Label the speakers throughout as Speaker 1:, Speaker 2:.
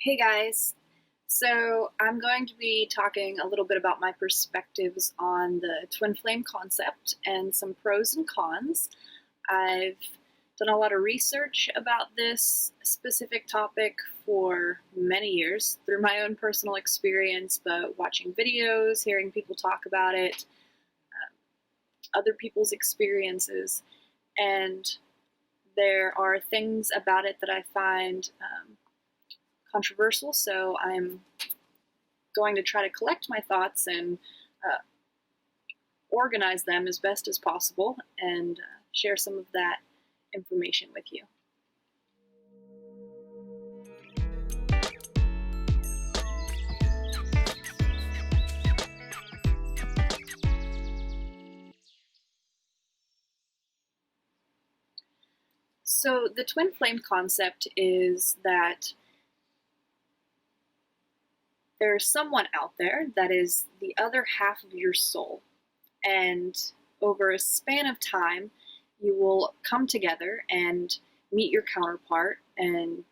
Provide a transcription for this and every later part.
Speaker 1: Hey guys. So I'm going to be talking a little bit about my perspectives on the twin flame concept and some pros and cons. I've done a lot of research about this specific topic for many years through my own personal experience, but watching videos, hearing people talk about it, other people's experiences, and there are things about it that I find controversial, so I'm going to try to collect my thoughts and uh, organize them as best as possible and share some of that information with you. So, the twin flame concept is that there's someone out there that is the other half of your soul, and over a span of time, you will come together and meet your counterpart and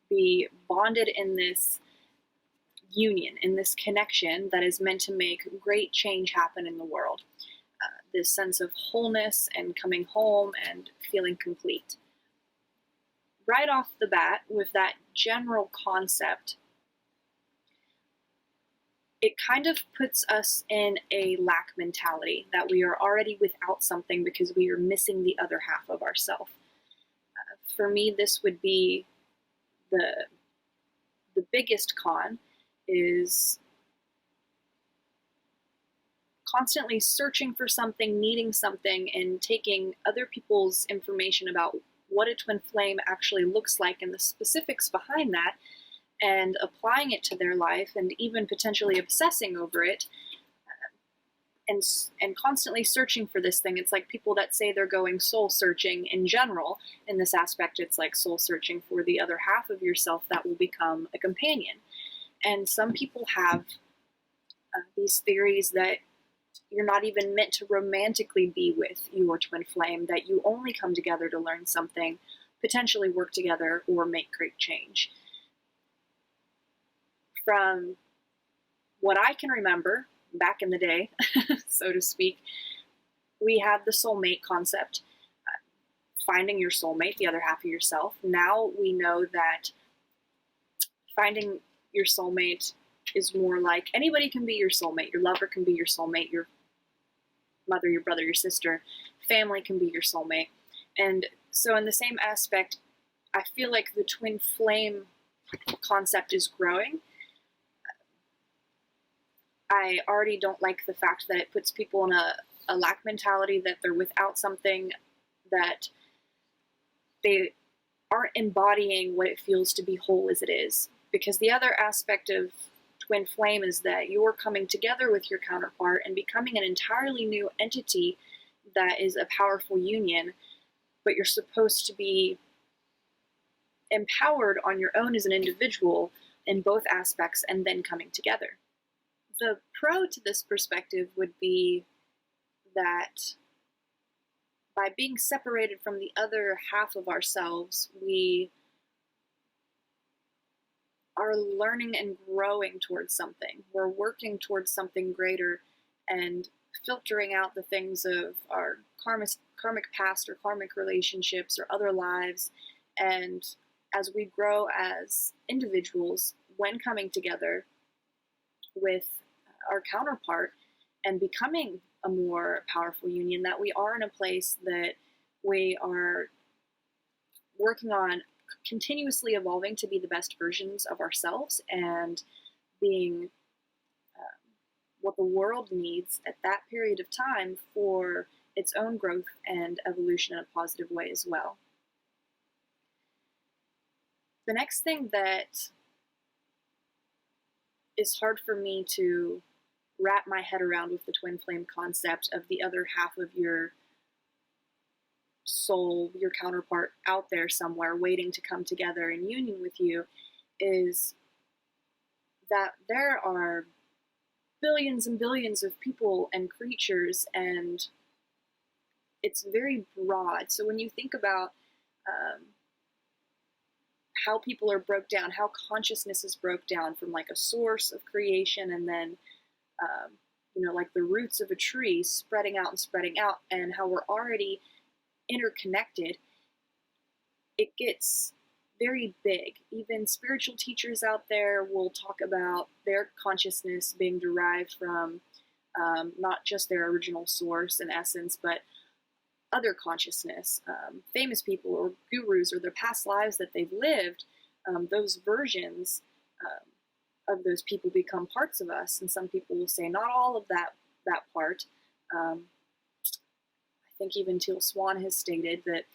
Speaker 1: be bonded in this union, in this connection that is meant to make great change happen in the world. This sense of wholeness and coming home and feeling complete. Right off the bat, with that general concept, it kind of puts us in a lack mentality that we are already without something because we are missing the other half of ourselves. For me, this would be the biggest con is constantly searching for something, needing something, and taking other people's information about what a twin flame actually looks like and the specifics behind that, and applying it to their life, and even potentially obsessing over it, and constantly searching for this thing. It's like people that say they're going soul searching in general. In this aspect, it's like soul searching for the other half of yourself that will become a companion. And some people have these theories that you're not even meant to romantically be with your twin flame, that you only come together to learn something, potentially work together, or make great change. From what I can remember back in the day, so to speak, we have the soulmate concept, finding your soulmate, the other half of yourself. Now we know that finding your soulmate is more like anybody can be your soulmate. Your lover can be your soulmate. Your mother, your brother, your sister, family can be your soulmate. And so in the same aspect, I feel like the twin flame concept is growing. I already don't like the fact that it puts people in a lack mentality, that they're without something, that they aren't embodying what it feels to be whole as it is. Because the other aspect of twin flame is that you're coming together with your counterpart and becoming an entirely new entity that is a powerful union, but you're supposed to be empowered on your own as an individual in both aspects and then coming together. The pro to this perspective would be that by being separated from the other half of ourselves, we are learning and growing towards something. We're working towards something greater and filtering out the things of our karmic past or karmic relationships or other lives. And as we grow as individuals, when coming together with our counterpart and becoming a more powerful union, that we are in a place that we are working on continuously evolving to be the best versions of ourselves and being what the world needs at that period of time for its own growth and evolution in a positive way as well. The next thing that is hard for me to wrap my head around with the twin flame concept of the other half of your soul, your counterpart out there somewhere waiting to come together in union with you, is that there are billions and billions of people and creatures, and it's very broad. So when you think about how people are broke down, how consciousness is broke down from like a source of creation, and then like the roots of a tree spreading out, and how we're already interconnected. It gets very big. Even spiritual teachers out there will talk about their consciousness being derived from not just their original source and essence, but other consciousness. Famous people or gurus or their past lives that they've lived, those versions of those people become parts of us. And some people will say not all of that part. I think even Teal Swan has stated that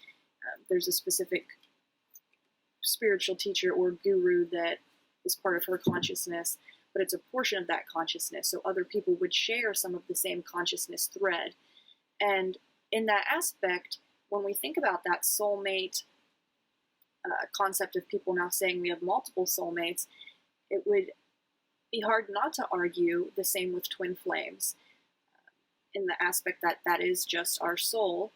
Speaker 1: there's a specific spiritual teacher or guru that is part of her consciousness, but it's a portion of that consciousness. So other people would share some of the same consciousness thread. And in that aspect, when we think about that soulmate concept of people now saying we have multiple soulmates, it would be hard not to argue the same with twin flames, in the aspect that that is just our soul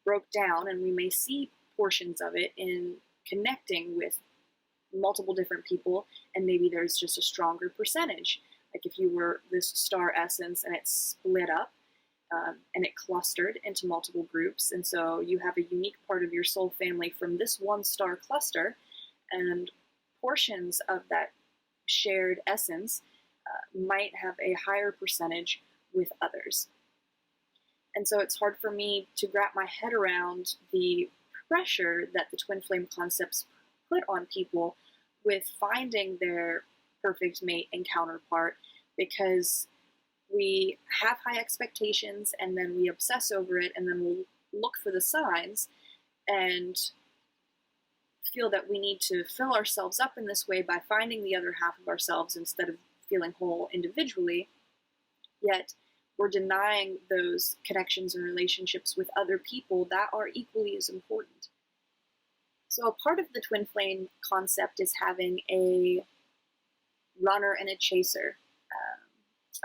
Speaker 1: broke down, and we may see portions of it in connecting with multiple different people, and maybe there's just a stronger percentage. Like if you were this star essence and it split up and it clustered into multiple groups, and so you have a unique part of your soul family from this one star cluster, and portions of that shared essence might have a higher percentage with others. And so it's hard for me to wrap my head around the pressure that the twin flame concepts put on people with finding their perfect mate and counterpart, because we have high expectations and then we obsess over it, and then we'll look for the signs and feel that we need to fill ourselves up in this way by finding the other half of ourselves instead of feeling whole individually. Yet we're denying those connections and relationships with other people that are equally as important. So a part of the twin flame concept is having a runner and a chaser,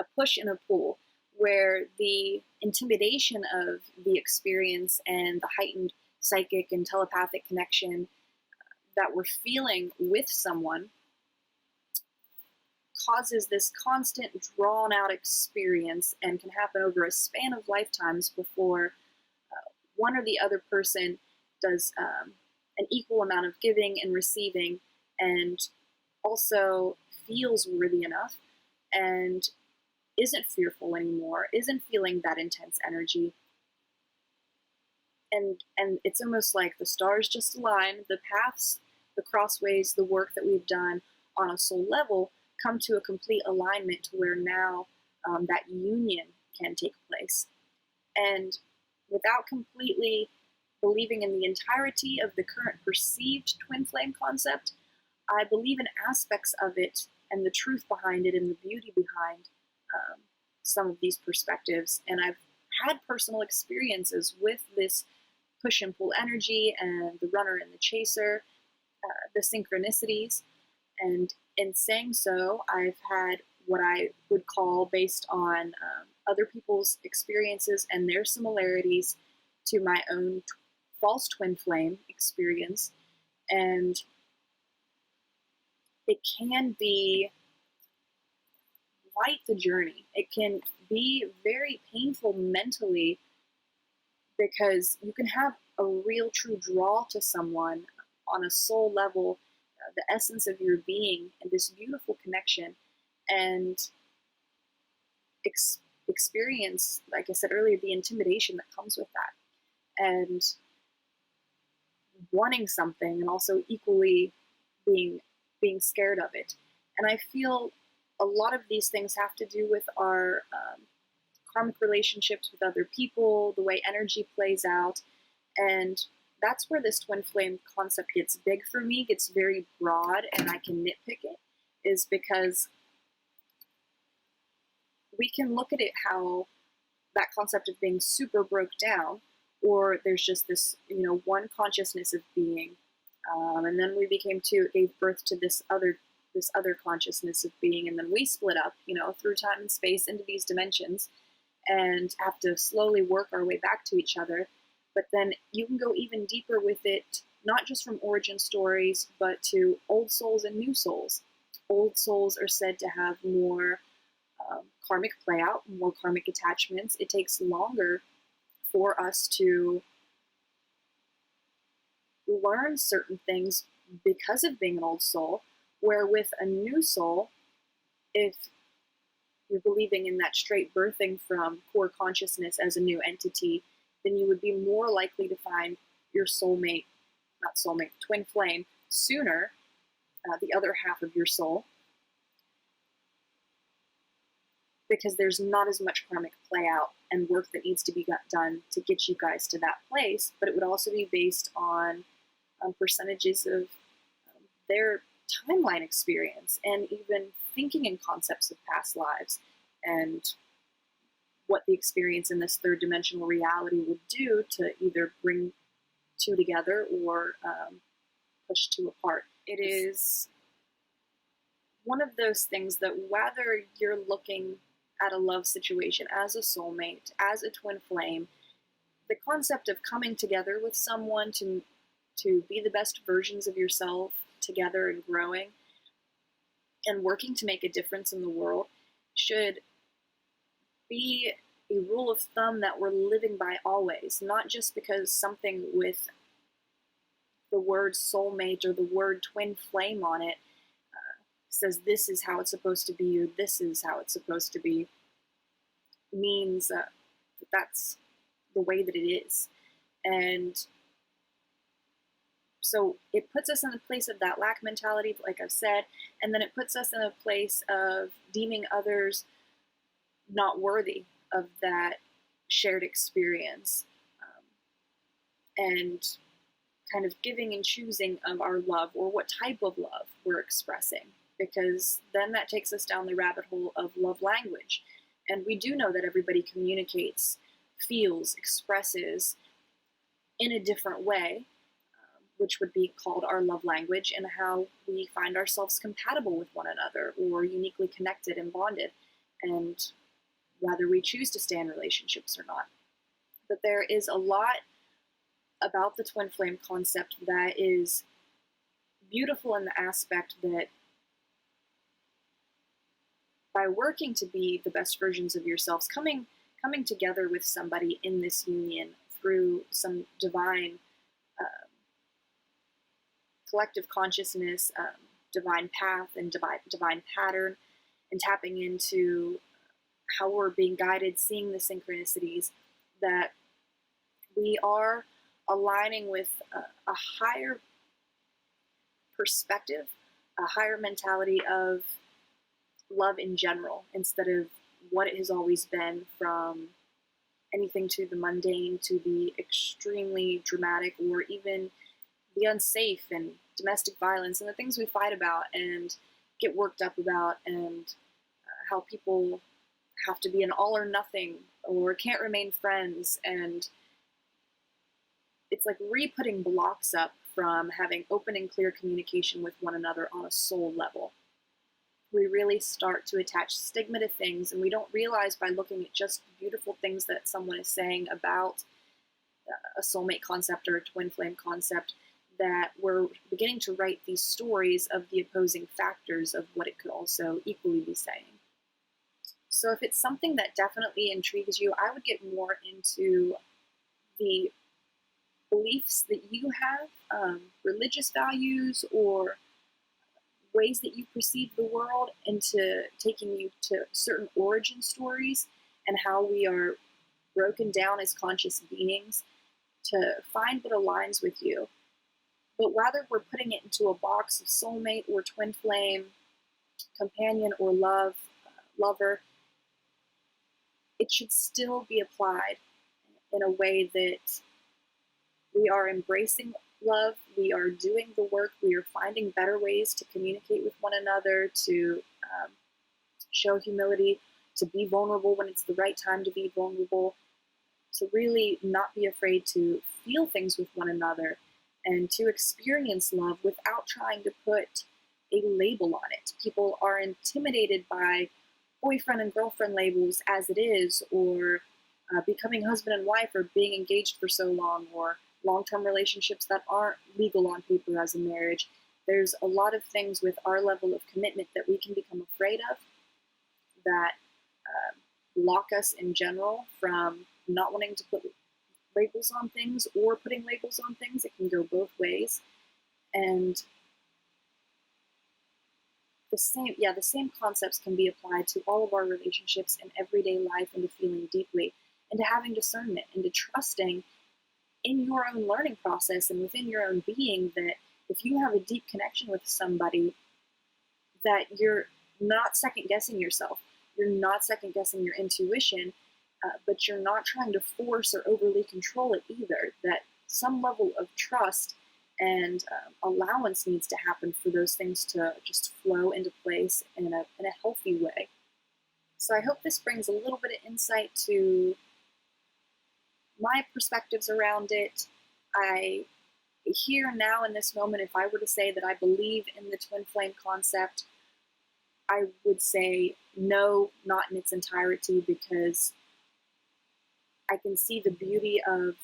Speaker 1: a push and a pull, where the intimidation of the experience and the heightened psychic and telepathic connection that we're feeling with someone causes this constant drawn out experience, and can happen over a span of lifetimes before one or the other person does an equal amount of giving and receiving, and also feels worthy enough and isn't fearful anymore, isn't feeling that intense energy. And it's almost like the stars just align, the paths, the crossways, the work that we've done on a soul level come to a complete alignment to where now that union can take place. And without completely believing in the entirety of the current perceived twin flame concept, I believe in aspects of it and the truth behind it and the beauty behind some of these perspectives. And I've had personal experiences with this push and pull energy and the runner and the chaser, the synchronicities. And in saying so, I've had what I would call, based on other people's experiences and their similarities to my own false twin flame experience. And it can be quite the journey. It can be very painful mentally, because you can have a real true draw to someone on a soul level, the essence of your being, and this beautiful connection, and experience, like I said earlier, the intimidation that comes with that, and wanting something, and also equally being scared of it. And I feel a lot of these things have to do with our karmic relationships with other people, the way energy plays out, and that's where this twin flame concept gets big for me, gets very broad, and I can nitpick it, is because we can look at it how that concept of being super broke down, or there's just this, one consciousness of being, and then we became two, it gave birth to this other consciousness of being, and then we split up, through time and space into these dimensions, and have to slowly work our way back to each other. But then you can go even deeper with it not just from origin stories, but to old souls and new souls. Old souls are said to have more karmic play out, more karmic attachments. It takes longer for us to learn certain things because of being an old soul, where with a new soul, if you're believing in that straight birthing from core consciousness as a new entity, then you would be more likely to find your soulmate, not soulmate, twin flame, sooner, the other half of your soul, because there's not as much karmic play out and work that needs to be done to get you guys to that place. But it would also be based on percentages of their timeline experience, and even thinking in concepts of past lives and what the experience in this third dimensional reality would do to either bring two together or push two apart. It is one of those things that whether you're looking at a love situation as a soulmate, as a twin flame, the concept of coming together with someone to be the best versions of yourself together and growing and working to make a difference in the world should be a rule of thumb that we're living by always, not just because something with the word soulmate or the word twin flame on it says this is how it's supposed to be or this is how it's supposed to be, means that that's the way that it is. And so it puts us in the place of that lack mentality, like I've said, and then it puts us in a place of deeming others not worthy of that shared experience, and kind of giving and choosing of our love or what type of love we're expressing, because then that takes us down the rabbit hole of love language. And we do know that everybody communicates, feels, expresses in a different way, which would be called our love language, and how we find ourselves compatible with one another or uniquely connected and bonded, and whether we choose to stay in relationships or not. But there is a lot about the twin flame concept that is beautiful in the aspect that by working to be the best versions of yourselves, coming together with somebody in this union through some divine collective consciousness, divine path, and divine pattern, and tapping into how we're being guided, seeing the synchronicities, that we are aligning with a higher perspective, a higher mentality of love in general, instead of what it has always been, from anything to the mundane to the extremely dramatic, or even the unsafe and domestic violence and the things we fight about and get worked up about, and how people have to be an all or nothing or can't remain friends. And it's like re-putting blocks up from having open and clear communication with one another on a soul level. We really start to attach stigma to things, and we don't realize by looking at just beautiful things that someone is saying about a soulmate concept or a twin flame concept, that we're beginning to write these stories of the opposing factors of what it could also equally be saying. So if it's something that definitely intrigues you, I would get more into the beliefs that you have, religious values, or ways that you perceive the world, into taking you to certain origin stories and how we are broken down as conscious beings to find what aligns with you. But whether we're putting it into a box of soulmate or twin flame, companion or lover, it should still be applied in a way that we are embracing love, we are doing the work, we are finding better ways to communicate with one another, to show humility, to be vulnerable when it's the right time to be vulnerable, to really not be afraid to feel things with one another, and to experience love without trying to put a label on it. People are intimidated by boyfriend and girlfriend labels as it is, or becoming husband and wife, or being engaged for so long, or long-term relationships that aren't legal on paper as a marriage. There's a lot of things with our level of commitment that we can become afraid of that block us in general from not wanting to put labels on things or putting labels on things. It can go both ways. And the same concepts can be applied to all of our relationships and everyday life, and to feeling deeply, and to having discernment, and to trusting in your own learning process and within your own being that if you have a deep connection with somebody, that you're not second guessing yourself. You're not second guessing your intuition, but you're not trying to force or overly control it either. That some level of trust and allowance needs to happen for those things to just flow into place in a healthy way. So I hope this brings a little bit of insight to my perspectives around it. Here now in this moment, if I were to say that I believe in the twin flame concept, I would say no, not in its entirety, because I can see the beauty of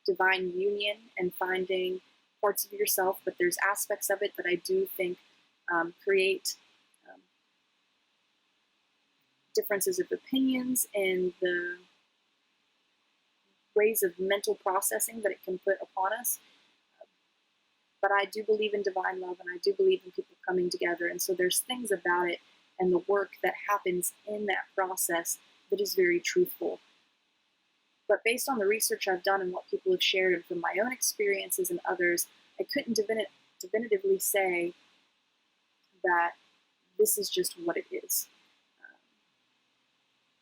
Speaker 1: divine union and finding parts of yourself, but there's aspects of it that I do think create differences of opinions and the ways of mental processing that it can put upon us. But I do believe in divine love, and I do believe in people coming together, and so there's things about it and the work that happens in that process that is very truthful. But based on the research I've done and what people have shared, and from my own experiences and others, I couldn't definitively say that this is just what it is.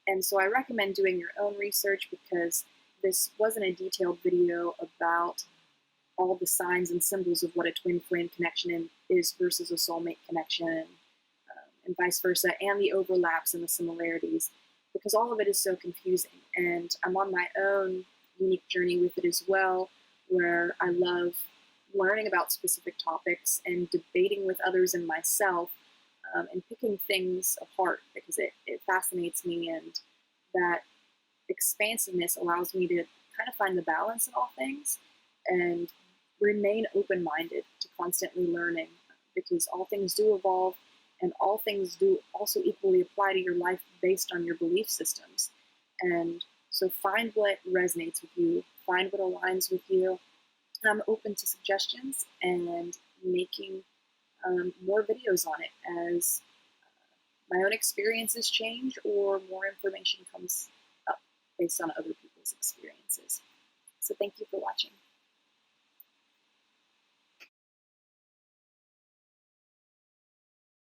Speaker 1: And so I recommend doing your own research, because this wasn't a detailed video about all the signs and symbols of what a twin flame connection is versus a soulmate connection, and vice versa, and the overlaps and the similarities, because all of it is so confusing. And I'm on my own unique journey with it as well, where I love learning about specific topics and debating with others and myself, and picking things apart, because it fascinates me, and that expansiveness allows me to kind of find the balance in all things and remain open-minded to constantly learning, because all things do evolve, and all things do also equally apply to your life based on your belief systems. And so find what resonates with you, find what aligns with you. I'm open to suggestions and making more videos on it as my own experiences change or more information comes up based on other people's experiences. So thank you for watching.